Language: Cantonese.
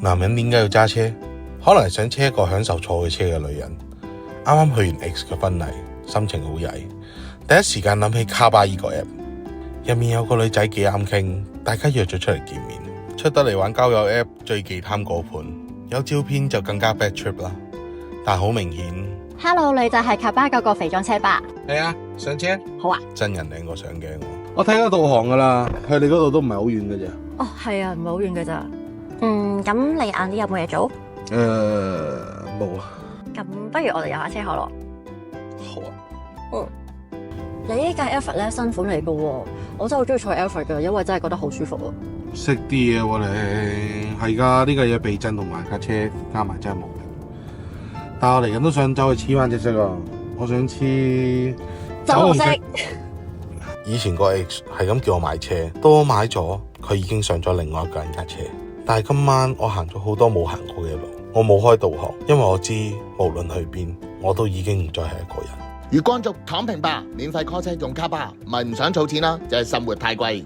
男人點解要揸車？可能係想車一個享受坐佢車嘅女人。啱啱去完 X 嘅婚禮，心情好曳，第一時間諗起卡巴依個 app， 入面有個女仔幾啱傾，大家約咗出嚟見面。出得嚟玩交友 app 最忌貪過盤，有照片就更加 bad trip 啦。但好明顯 ，Hello， 你就係卡巴嗰個肥裝車吧？係啊，上車好啊，真人靚過相鏡喎。我睇咗導航噶啦，去你嗰度都唔係好遠嘅啫。哦，係啊，唔係好遠嘅咋。咁你晏啲有冇嘢做？冇啊。咁不如我哋遊下車河咯。好啊。你呢架 Alphard 咧新款嚟嘅喎，我真係好中意坐 Alphard嘅，因為真係覺得好舒服啊。識啲嘢喎你，係㗎，呢個嘢避震同埋架車加埋真係冇命。但係我嚟緊都想走去黐翻隻色啊！我想黐酒紅色。以前個 X 係咁叫我買車，到我買咗，佢已經上咗另外一個人架車。但係今晚我行咗好多冇行過嘅路，我冇開導航，因為我知無論去邊，我都已經唔再係一個人。月光族躺平吧，免費 call 車用卡吧，唔係唔想儲錢啦，就係生活太貴。